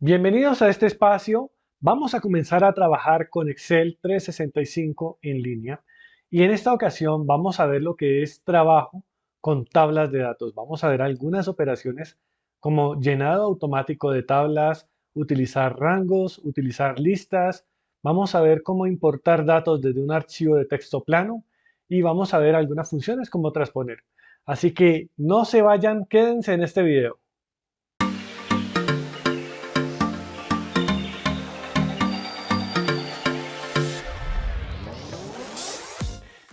Bienvenidos a este espacio. Vamos a comenzar a trabajar con Excel 365 en línea y en esta ocasión vamos a ver lo que es trabajo con tablas de datos. Vamos a ver algunas operaciones como llenado automático de tablas, utilizar rangos, utilizar listas. Vamos a ver cómo importar datos desde un archivo de texto plano y vamos a ver algunas funciones como transponer. Así que no se vayan, quédense en este video.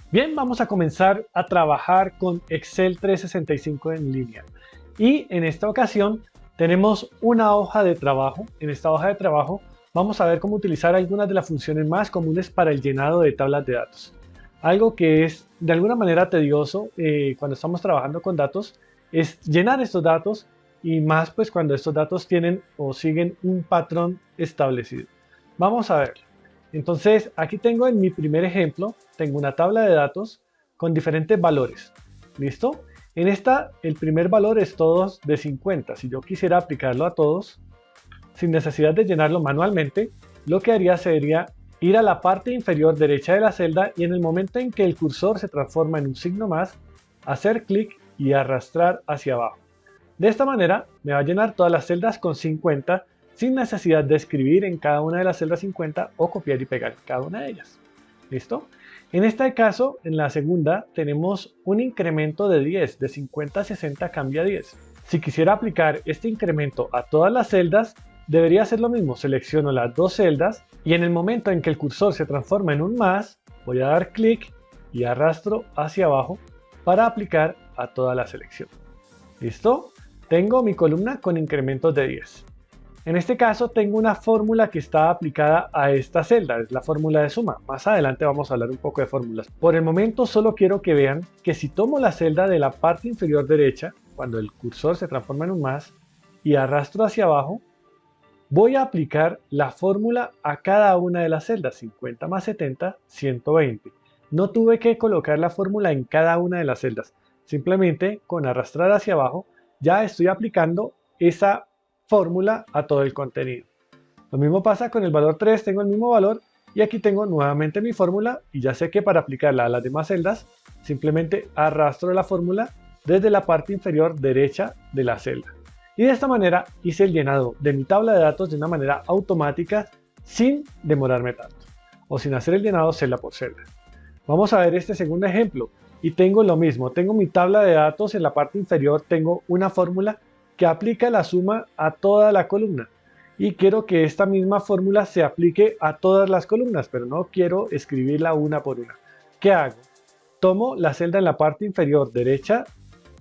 Bien, vamos a comenzar a trabajar con Excel 365 en línea. Y en esta ocasión tenemos una hoja de trabajo. En esta hoja de trabajo vamos a ver cómo utilizar algunas de las funciones más comunes para el llenado de tablas de datos. Algo que es de alguna manera tedioso cuando estamos trabajando con datos es llenar estos datos y más pues cuando estos datos tienen o siguen un patrón establecido. Vamos a ver. Entonces, aquí tengo en mi primer ejemplo, tengo una tabla de datos con diferentes valores. ¿Listo? En esta, el primer valor es todos de 50. Si yo quisiera aplicarlo a todos, sin necesidad de llenarlo manualmente, lo que haría sería ir a la parte inferior derecha de la celda y en el momento en que el cursor se transforma en un signo más, hacer clic y arrastrar hacia abajo. De esta manera me va a llenar todas las celdas con 50 sin necesidad de escribir en cada una de las celdas 50 o copiar y pegar cada una de ellas. ¿Listo? En este caso, en la segunda, tenemos un incremento de 10, de 50 a 60 cambia a 10. Si quisiera aplicar este incremento a todas las celdas, debería hacer lo mismo. Selecciono las dos celdas y en el momento en que el cursor se transforma en un más, voy a dar clic y arrastro hacia abajo para aplicar a toda la selección. ¿Listo? Tengo mi columna con incrementos de 10. En este caso tengo una fórmula que está aplicada a esta celda, es la fórmula de suma. Más adelante vamos a hablar un poco de fórmulas. Por el momento solo quiero que vean que si tomo la celda de la parte inferior derecha, cuando el cursor se transforma en un más, y arrastro hacia abajo, voy a aplicar la fórmula a cada una de las celdas, 50 más 70, 120. No tuve que colocar la fórmula en cada una de las celdas, simplemente con arrastrar hacia abajo ya estoy aplicando esa fórmula a todo el contenido. Lo mismo pasa con el valor 3, tengo el mismo valor y aquí tengo nuevamente mi fórmula y ya sé que para aplicarla a las demás celdas simplemente arrastro la fórmula desde la parte inferior derecha de la celda. Y de esta manera hice el llenado de mi tabla de datos de una manera automática sin demorarme tanto o sin hacer el llenado celda por celda. Vamos a ver este segundo ejemplo y tengo lo mismo, tengo mi tabla de datos, en la parte inferior tengo una fórmula que aplica la suma a toda la columna y quiero que esta misma fórmula se aplique a todas las columnas, pero no quiero escribirla una por una. ¿Qué hago? Tomo la celda en la parte inferior derecha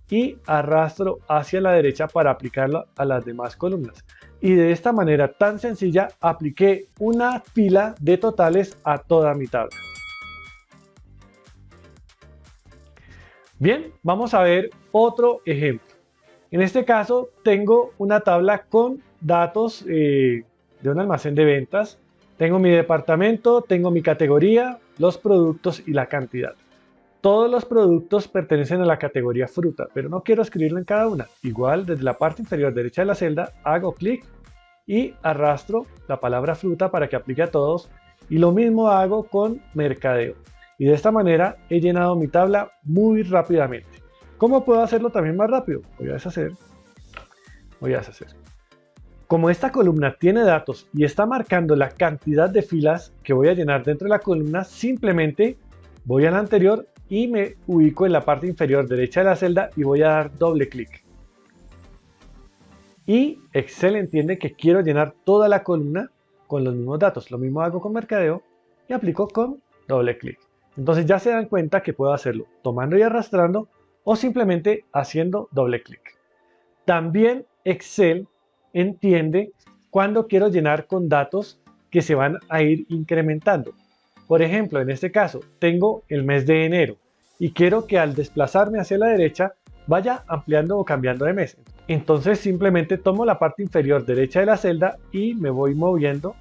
y arrastro hacia la derecha para aplicarlo a las demás columnas. Y de esta manera tan sencilla apliqué una fila de totales a toda mi tabla. Bien, vamos a ver otro ejemplo. En este caso tengo una tabla con datos de un almacén de ventas. Tengo mi departamento, tengo mi categoría, los productos y la cantidad. Todos los productos pertenecen a la categoría fruta, pero no quiero escribirlo en cada una. Igual desde la parte inferior derecha de la celda hago clic y arrastro la palabra fruta para que aplique a todos. Y lo mismo hago con mercadeo. Y de esta manera he llenado mi tabla muy rápidamente. ¿Cómo puedo hacerlo también más rápido? Voy a deshacer. Como esta columna tiene datos y está marcando la cantidad de filas que voy a llenar dentro de la columna, simplemente voy a la anterior y me ubico en la parte inferior derecha de la celda y voy a dar doble clic. Y Excel entiende que quiero llenar toda la columna con los mismos datos. Lo mismo hago con mercadeo y aplico con doble clic. Entonces ya se dan cuenta que puedo hacerlo tomando y arrastrando o simplemente haciendo doble clic. También Excel entiende cuando quiero llenar con datos que se van a ir incrementando. Por ejemplo, en este caso tengo el mes de enero y quiero que al desplazarme hacia la derecha vaya ampliando o cambiando de mes. Entonces simplemente tomo la parte inferior derecha de la celda y me voy moviendo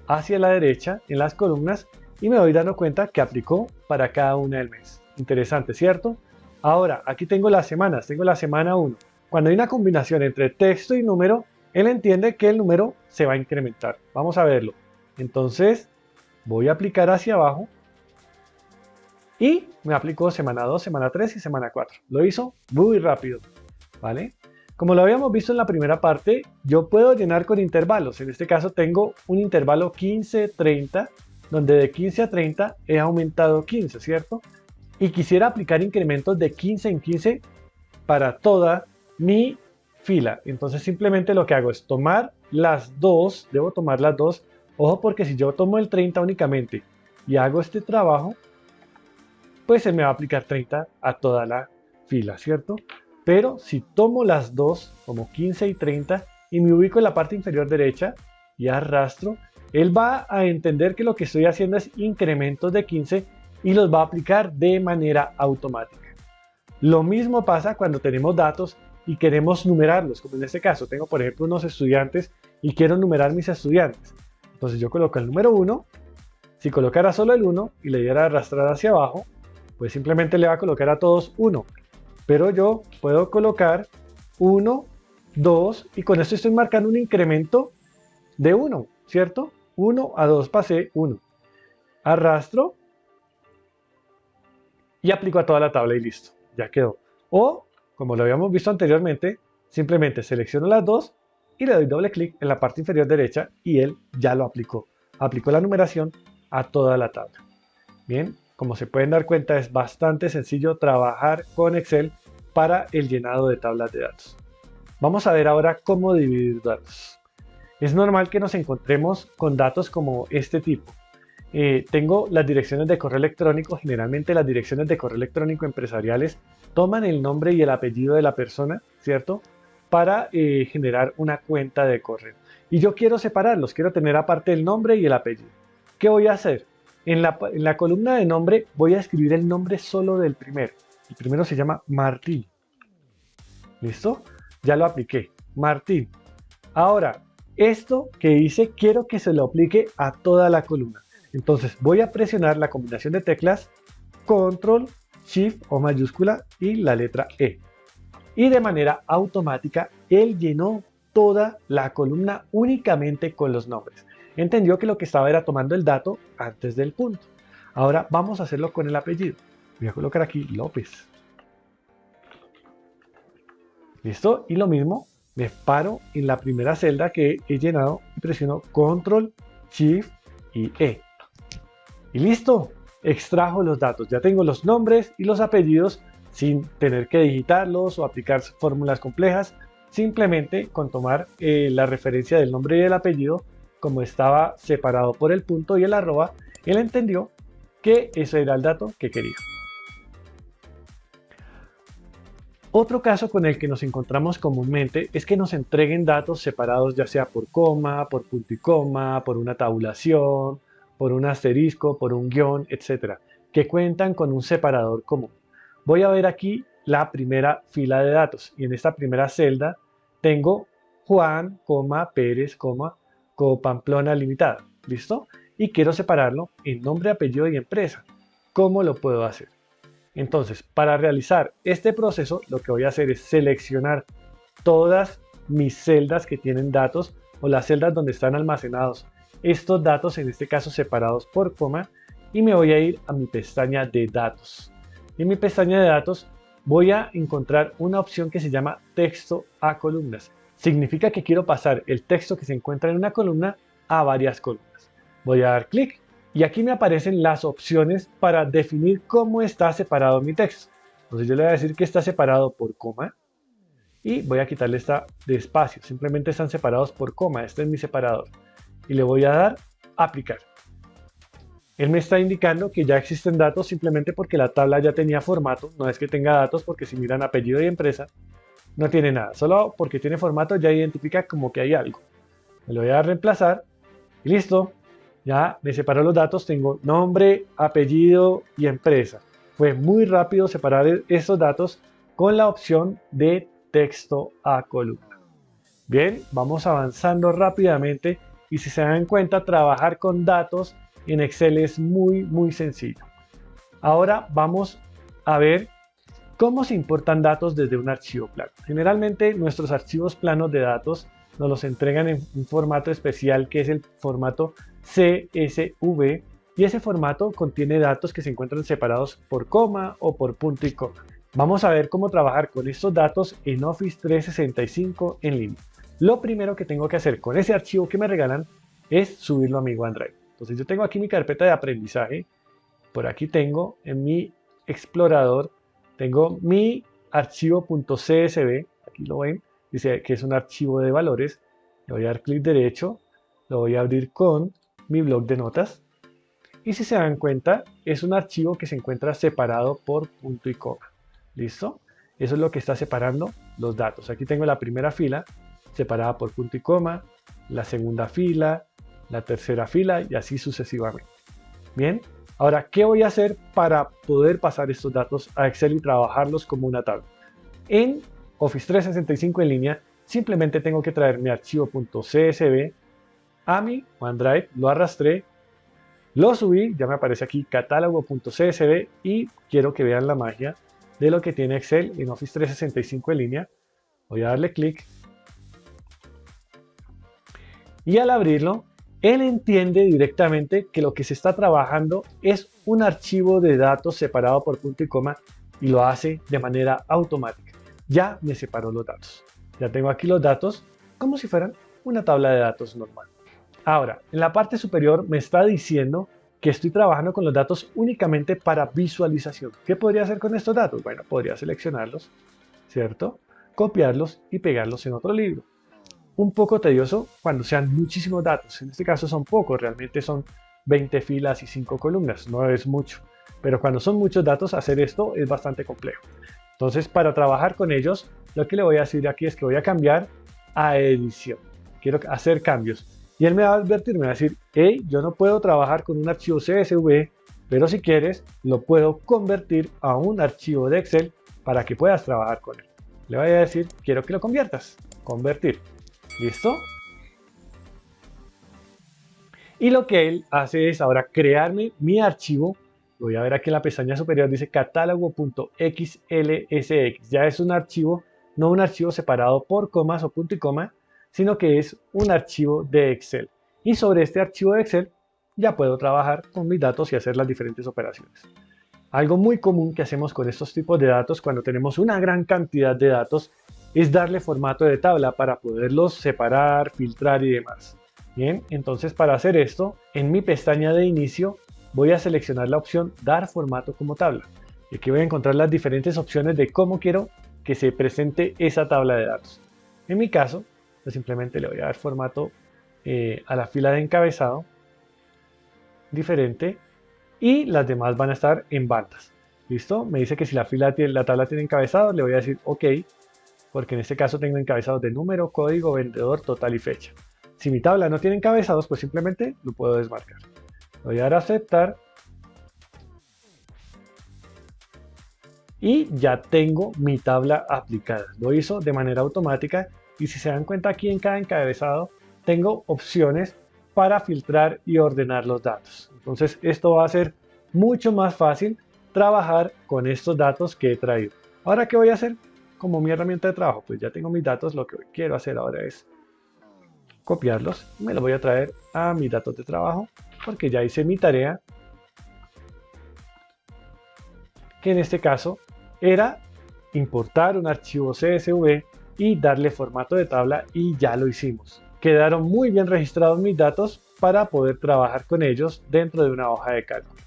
hacia la derecha en las columnas y me voy dando cuenta que aplicó para cada una del mes. Interesante, ¿cierto? Ahora, aquí tengo las semanas, tengo la semana 1. Cuando hay una combinación entre texto y número, él entiende que el número se va a incrementar. Vamos a verlo. Entonces voy a aplicar hacia abajo y me aplicó semana 2, semana 3 y semana 4. Lo hizo muy rápido, ¿vale? Como lo habíamos visto en la primera parte, yo puedo llenar con intervalos. En este caso tengo un intervalo 15-30, donde de 15 a 30 he aumentado 15, ¿cierto? Y quisiera aplicar incrementos de 15 en 15 para toda mi fila. Entonces simplemente lo que hago es tomar las dos, debo tomar las dos. Ojo, porque si yo tomo el 30 únicamente y hago este trabajo, pues se me va a aplicar 30 a toda la fila, ¿cierto? Pero si tomo las dos, como 15 y 30, y me ubico en la parte inferior derecha y arrastro, él va a entender que lo que estoy haciendo es incrementos de 15 y los va a aplicar de manera automática. Lo mismo pasa cuando tenemos datos y queremos numerarlos, como en este caso, tengo por ejemplo unos estudiantes y quiero numerar mis estudiantes. Entonces yo coloco el número 1, si colocara solo el 1 y le diera a arrastrar hacia abajo, pues simplemente le va a colocar a todos 1. Pero yo puedo colocar 1, 2 y con esto estoy marcando un incremento de 1, ¿cierto? 1 a 2 pasé 1. Arrastro y aplico a toda la tabla y listo, ya quedó. O, como lo habíamos visto anteriormente, simplemente selecciono las dos y le doy doble clic en la parte inferior derecha y él ya lo aplicó. Aplicó la numeración a toda la tabla. Bien, como se pueden dar cuenta, es bastante sencillo trabajar con Excel para el llenado de tablas de datos. Vamos a ver ahora cómo dividir datos. Es normal que nos encontremos con datos como este tipo. Tengo las direcciones de correo electrónico. Generalmente las direcciones de correo electrónico empresariales toman el nombre y el apellido de la persona, ¿cierto? Para generar una cuenta de correo. Y yo quiero separarlos, quiero tener aparte el nombre y el apellido. ¿Qué voy a hacer? En la columna de nombre voy a escribir el nombre solo del primero. El primero se llama Martín. ¿Listo? Ya lo apliqué. Martín. Ahora, esto que hice quiero que se lo aplique a toda la columna. Entonces voy a presionar la combinación de teclas Control, Shift o mayúscula y la letra E. Y de manera automática él llenó toda la columna únicamente con los nombres. Entendió que lo que estaba era tomando el dato antes del punto. Ahora vamos a hacerlo con el apellido. Voy a colocar aquí López. ¿Listo? Y lo mismo, me paro en la primera celda que he llenado y presiono Control, Shift y E. Y listo, extrajo los datos. Ya tengo los nombres y los apellidos sin tener que digitarlos o aplicar fórmulas complejas. Simplemente con tomar la referencia del nombre y del apellido, como estaba separado por el punto y el arroba, él entendió que ese era el dato que quería. Otro caso con el que nos encontramos comúnmente es que nos entreguen datos separados, ya sea por coma, por punto y coma, por una tabulación, por un asterisco, por un guión, etcétera, que cuentan con un separador común. Voy a ver aquí la primera fila de datos y en esta primera celda tengo Juan, Pérez, Pamplona Limitada. ¿Listo? Y quiero separarlo en nombre, apellido y empresa. ¿Cómo lo puedo hacer? Entonces, para realizar este proceso, lo que voy a hacer es seleccionar todas mis celdas que tienen datos o las celdas donde están almacenados estos datos, en este caso separados por coma, y me voy a ir a mi pestaña de datos. En mi pestaña de datos voy a encontrar una opción que se llama texto a columnas. Significa que quiero pasar el texto que se encuentra en una columna a varias columnas. Voy a dar clic y aquí me aparecen las opciones para definir cómo está separado mi texto. Entonces yo le voy a decir que está separado por coma y voy a quitarle esta de espacio. Simplemente están separados por coma. Este es mi separador. Y le voy a dar aplicar. Él me está indicando que ya existen datos simplemente porque la tabla ya tenía formato. No es que tenga datos, porque si miran apellido y empresa, no tiene nada. Solo porque tiene formato ya identifica como que hay algo. Me lo voy a dar reemplazar y listo. Ya me separó los datos. Tengo nombre, apellido y empresa. Fue muy rápido separar estos datos con la opción de texto a columna. Bien, vamos avanzando rápidamente. Y si se dan cuenta, trabajar con datos en Excel es muy sencillo. Ahora vamos a ver cómo se importan datos desde un archivo plano. Generalmente nuestros archivos planos de datos nos los entregan en un formato especial que es el formato CSV, y ese formato contiene datos que se encuentran separados por coma o por punto y coma. Vamos a ver cómo trabajar con estos datos en Office 365 en línea. Lo primero que tengo que hacer con ese archivo que me regalan es subirlo a mi OneDrive. Entonces yo tengo aquí mi carpeta de aprendizaje. Por aquí tengo en mi explorador, tengo mi archivo .csv. Aquí lo ven, dice que es un archivo de valores. Le voy a dar clic derecho, lo voy a abrir con mi bloc de notas. Y si se dan cuenta, es un archivo que se encuentra separado por punto y coma. ¿Listo? Eso es lo que está separando los datos. Aquí tengo la primera fila separada por punto y coma, la segunda fila, la tercera fila y así sucesivamente. Bien, ahora, ¿qué voy a hacer para poder pasar estos datos a Excel y trabajarlos como una tabla? En Office 365 en línea, simplemente tengo que traer mi archivo .csv a mi OneDrive, lo arrastré, lo subí, ya me aparece aquí catálogo.csv y quiero que vean la magia de lo que tiene Excel en Office 365 en línea. Voy a darle clic y al abrirlo, él entiende directamente que lo que se está trabajando es un archivo de datos separado por punto y coma y lo hace de manera automática. Ya me separó los datos. Ya tengo aquí los datos como si fueran una tabla de datos normal. Ahora, en la parte superior me está diciendo que estoy trabajando con los datos únicamente para visualización. ¿Qué podría hacer con estos datos? Bueno, podría seleccionarlos, ¿cierto? Copiarlos y pegarlos en otro libro. Un poco tedioso cuando sean muchísimos datos. En este caso son pocos, realmente son 20 filas y 5 columnas, no es mucho. Pero cuando son muchos datos, hacer esto es bastante complejo. Entonces, para trabajar con ellos, lo que le voy a decir aquí es que voy a cambiar a edición. Quiero hacer cambios. Y él me va a advertir, me va a decir, hey, yo no puedo trabajar con un archivo CSV, pero si quieres, lo puedo convertir a un archivo de Excel para que puedas trabajar con él. Le voy a decir, quiero que lo conviertas. Convertir. ¿Listo? Y lo que él hace es ahora crearme mi archivo. Voy a ver aquí en la pestaña superior, dice catálogo.xlsx. Ya es un archivo, no un archivo separado por comas o punto y coma, sino que es un archivo de Excel. Y sobre este archivo de Excel ya puedo trabajar con mis datos y hacer las diferentes operaciones. Algo muy común que hacemos con estos tipos de datos cuando tenemos una gran cantidad de datos es darle formato de tabla para poderlos separar, filtrar y demás. Bien, entonces para hacer esto, en mi pestaña de inicio voy a seleccionar la opción Dar formato como tabla. Y aquí voy a encontrar las diferentes opciones de cómo quiero que se presente esa tabla de datos. En mi caso, pues simplemente le voy a dar formato a la fila de encabezado diferente y las demás van a estar en bandas. ¿Listo? Me dice que si la tabla tiene encabezado, le voy a decir OK, porque en este caso tengo encabezados de número, código, vendedor, total y fecha. Si mi tabla no tiene encabezados, pues simplemente lo puedo desmarcar. Voy a dar a aceptar y ya tengo mi tabla aplicada. Lo hizo de manera automática y si se dan cuenta aquí en cada encabezado tengo opciones para filtrar y ordenar los datos. Entonces esto va a ser mucho más fácil trabajar con estos datos que he traído. Ahora, ¿qué voy a hacer como mi herramienta de trabajo? Pues ya tengo mis datos, lo que quiero hacer ahora es copiarlos. Me los voy a traer a mis datos de trabajo porque ya hice mi tarea, que en este caso era importar un archivo CSV y darle formato de tabla y ya lo hicimos. Quedaron muy bien registrados mis datos para poder trabajar con ellos dentro de una hoja de cálculo.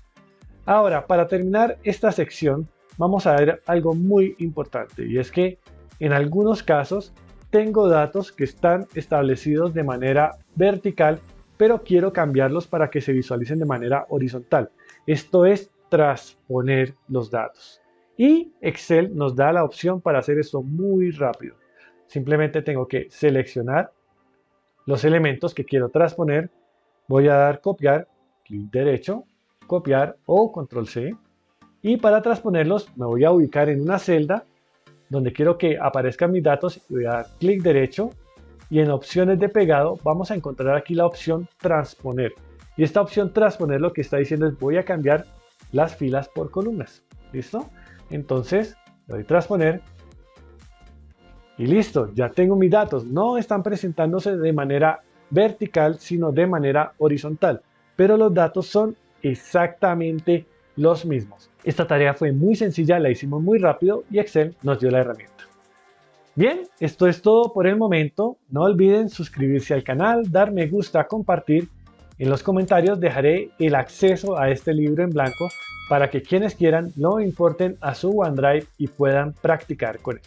Ahora, para terminar esta sección, vamos a ver algo muy importante y es que en algunos casos tengo datos que están establecidos de manera vertical, pero quiero cambiarlos para que se visualicen de manera horizontal. Esto es transponer los datos. Y Excel nos da la opción para hacer esto muy rápido. Simplemente tengo que seleccionar los elementos que quiero transponer. Voy a dar copiar, clic derecho, copiar o control C. Y para transponerlos me voy a ubicar en una celda donde quiero que aparezcan mis datos y voy a dar clic derecho y en opciones de pegado vamos a encontrar aquí la opción transponer. Y esta opción transponer lo que está diciendo es voy a cambiar las filas por columnas. ¿Listo? Entonces le doy transponer Y listo, ya tengo mis datos. No están presentándose de manera vertical, sino de manera horizontal, pero los datos son exactamente los mismos. Esta tarea fue muy sencilla, la hicimos muy rápido y Excel nos dio la herramienta. Bien, esto es todo por el momento. No olviden suscribirse al canal, dar me gusta, compartir. En los comentarios dejaré el acceso a este libro en blanco para que quienes quieran lo importen a su OneDrive y puedan practicar con él.